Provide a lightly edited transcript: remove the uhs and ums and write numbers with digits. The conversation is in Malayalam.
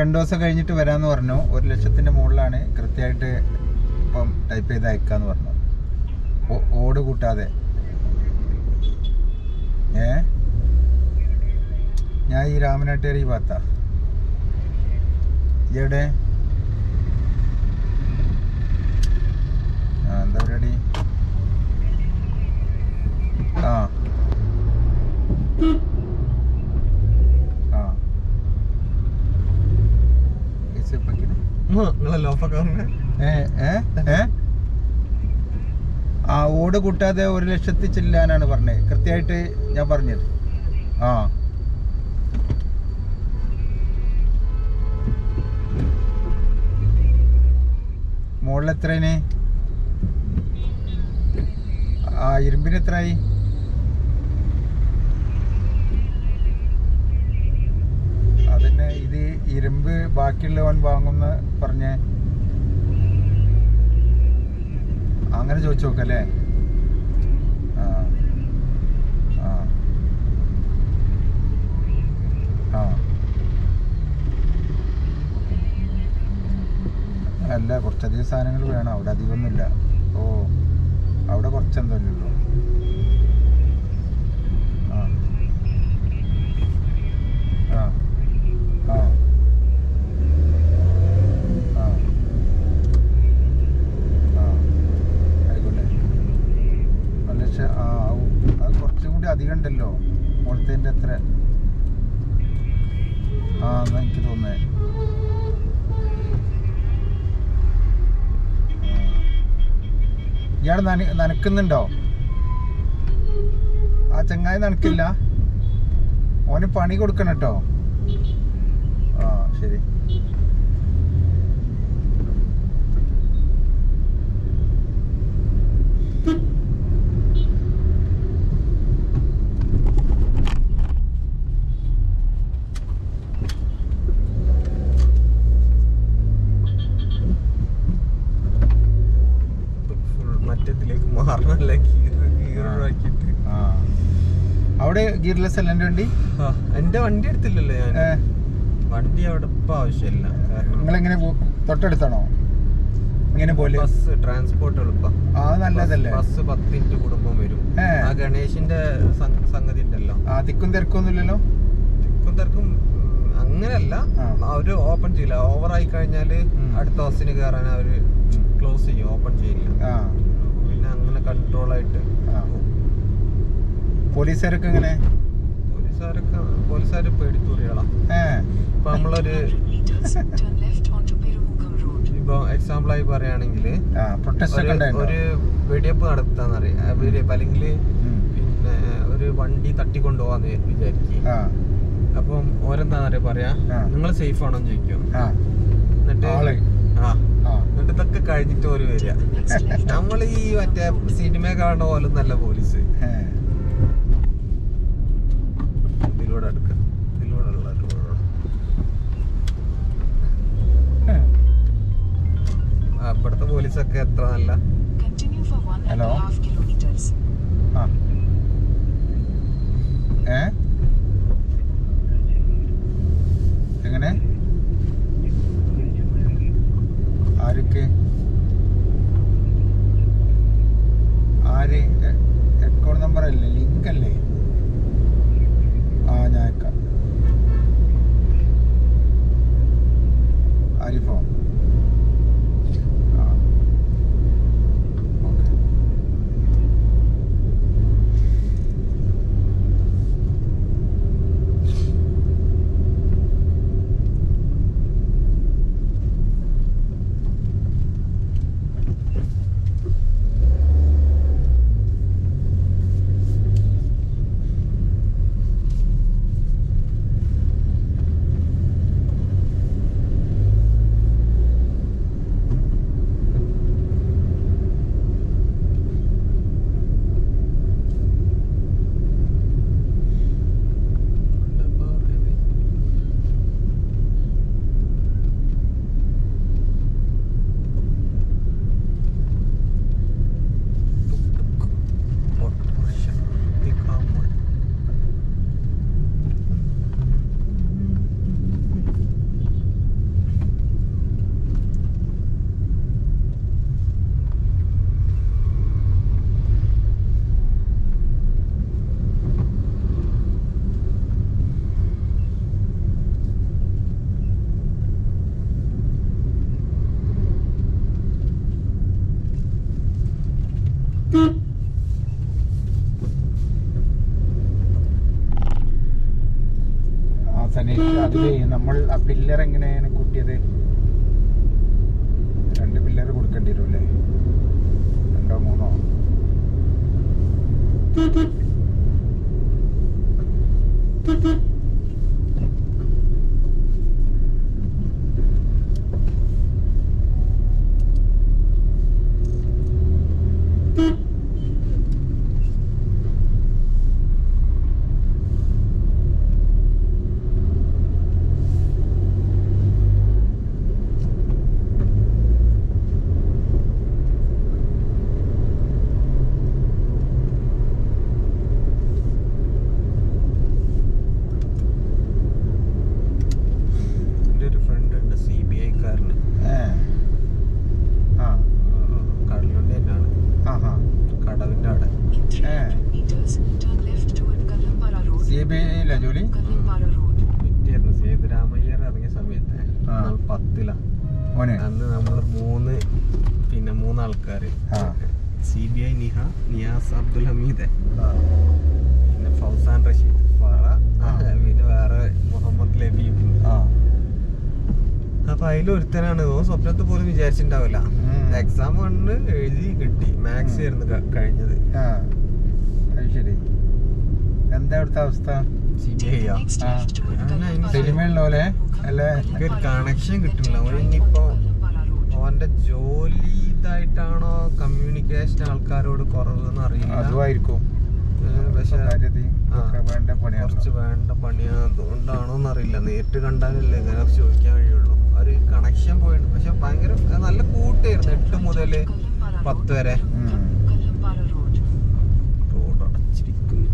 2 ദിവസം കഴിഞ്ഞിട്ട് വരാമെന്ന് പറഞ്ഞു. 1,00,000 മുകളിലാണ് കൃത്യമായിട്ട് ഇപ്പം ടൈപ്പ് ചെയ്ത് അയക്കാന്ന് പറഞ്ഞു. ഓട് കൂട്ടാതെ. ഞാൻ ഈ രാമനാട്ടുകാർ ഈ ഭാഗത്താ. എവിടെ എന്താ പരിപാടി? ആ ആ ഓട് കൂട്ടാതെ 1,00,000 ചെല്ലാനാണ് പറഞ്ഞത്. കൃത്യമായിട്ട് ഞാൻ പറഞ്ഞത്. ആ മുകളിൽ എത്രയാണ്? ആ ഇരുമ്പിന് എത്രയായി? അതന്നെ ഇത് ഇരുമ്പ് ബാക്കിയുള്ളവൻ വാങ്ങുന്ന പറഞ്ഞേ. അങ്ങനെ ചോദിച്ചു നോക്കല്ലേ? ആ ആ ആ അല്ല, കുറച്ചധികം സാധനങ്ങൾ വേണം. അവിടെ അധികമൊന്നുമില്ല. ഓ അവിടെ കുറച്ചെന്തല്ലേ ഉള്ളൂ. ആ ആ ആ ആ ആ ആയിക്കോട്ടെ. 1,00,000. ആ അത് കുറച്ചും കൂടി അധികം ഉണ്ടല്ലോ മുളത്തേൻ്റെ അത്ര. ആ എന്നാ എനിക്ക് തോന്നുന്നേ. ഇയാൾ നനക്കുന്നുണ്ടോ? ആ ചങ്ങായി നനക്കില്ല. ഓന് പണി കൊടുക്കണം കേട്ടോ. ആ ശരി. അവിടെ ഗിയർലെസ് അല്ല എൻ്റെ വണ്ടി. എന്റെ വണ്ടി എടുത്തില്ലല്ലോ ഞാൻ. വണ്ടി അവിടെ ഇപ്പൊ ആവശ്യമില്ല. നിങ്ങളെങ്ങനെ തൊട്ടടുത്താണോ ഇങ്ങനെ പോലെ? ബസ് ട്രാൻസ്പോർട്ട് എളുപ്പം. ആ നല്ലതല്ലേ? ബസ് 10 മിനിറ്റ് കൂടുമ്പോ വരും. ആ ഗണേഷിന്റെ സംഗതി ഉണ്ടല്ലോ. ആ തിക്കും തിരക്കൊന്നുമില്ലല്ലോ. തിക്കും തിരക്കും അങ്ങനെയല്ല. അവര് ഓപ്പൺ ചെയ്യില്ല. ഓവർ ആയി കഴിഞ്ഞാല് അടുത്ത ബസ്സിന് കയറാൻ അവര് ക്ലോസ് ചെയ്യും, ഓപ്പൺ ചെയ്യില്ല. പിന്നെ അങ്ങനെ കൺട്രോൾ ആയിട്ട്. പോലീസുകാരൊക്കെ എങ്ങനെ? പോലീസുകാര് പേടിത്തൂറികളാ. ഇപ്പൊ നമ്മളൊരു ഇപ്പൊ എക്സാമ്പിൾ ആയി പറയുകയാണെങ്കിൽ ഒരു വെടിയപ്പ് നടത്താന്നറിയാം. വെടിയപ്പ് അല്ലെങ്കിൽ പിന്നെ ഒരു വണ്ടി തട്ടിക്കൊണ്ടുപോവാന്ന് വിചാരിക്കും. അപ്പം ഓരെന്താന്നറിയാ പറയാ, നിങ്ങൾ സേഫ് ആണോന്ന് ചോദിക്കും. എന്നിട്ട് എന്നിട്ട് ഇതൊക്കെ കഴിഞ്ഞിട്ട് ഓര് വരിക. നമ്മൾ ഈ മറ്റേ സിനിമ കാണുന്ന പോലെ നല്ല പോലീസ്. ഇതിലൂടെ അടുക്ക, ഇതിലൂടെയുള്ള ഇവിടുത്തെ പോലീസൊക്കെ എത്ര നല്ല. ഹലോ എങ്ങനെ? ആർക്ക്? ആര്? അക്കൗണ്ട് നമ്പർ അല്ലേ? ലിങ്ക് അല്ലേ? ആ ഞാൻ അയക്കാം. ആരിഫോ? ആ ഓക്കെ. പില്ലർ എങ്ങനെയാണ് കൂട്ടിയത്? 2 പില്ലർ കൊടുക്കേണ്ടി വരും അല്ലേ? 2 3 ജോലി സേതുരാമയ്യർ ഇറങ്ങിയ സമയത്ത് 10 അന്ന് നമ്മള് 3 ആൾക്കാര് CBI നിയാസ് അബ്ദുൽ ഹമീദ്, പിന്നെ ഫൗസാൻ റഷീദ് ഫറ, പിന്നെ വേറെ മുഹമ്മദ് ലബീബ്. അപ്പൊ അതിലൊരുത്തനാണ് സ്വപ്നത്തിൽ പോലും വിചാരിച്ചിട്ടുണ്ടാവില്ല. എക്സാം കണ്ട് എഴുതി കിട്ടി. മാത്സ് ആയിരുന്നു കഴിഞ്ഞത്. ശരി, എന്താ അവിടുത്തെ അവസ്ഥ? സിനിമയുള്ളപോലെ ഒരു കണക്ഷൻ കിട്ടുന്നില്ല. ഇനിയിപ്പോ അവന്റെ ജോലി ഇതായിട്ടാണോ കമ്മ്യൂണിക്കേഷൻ ആൾക്കാരോട് കുറവെന്ന് അറിയില്ല. അതുമായിരിക്കും. പക്ഷെ കുറച്ച് വേണ്ട പണിയാ, അതുകൊണ്ടാണോന്ന് അറിയില്ല. നേരിട്ട് കണ്ടാലല്ലേ ഇങ്ങനെ ചോദിക്കാൻ കഴിയുള്ളൂ. ഒരു കണക്ഷൻ പോയിട്ടുണ്ട്. പക്ഷെ ഭയങ്കര നല്ല കൂട്ടായിരുന്നു 8 മുതൽ 10 വരെ. റോഡ് അടച്ചിരിക്കുന്നു.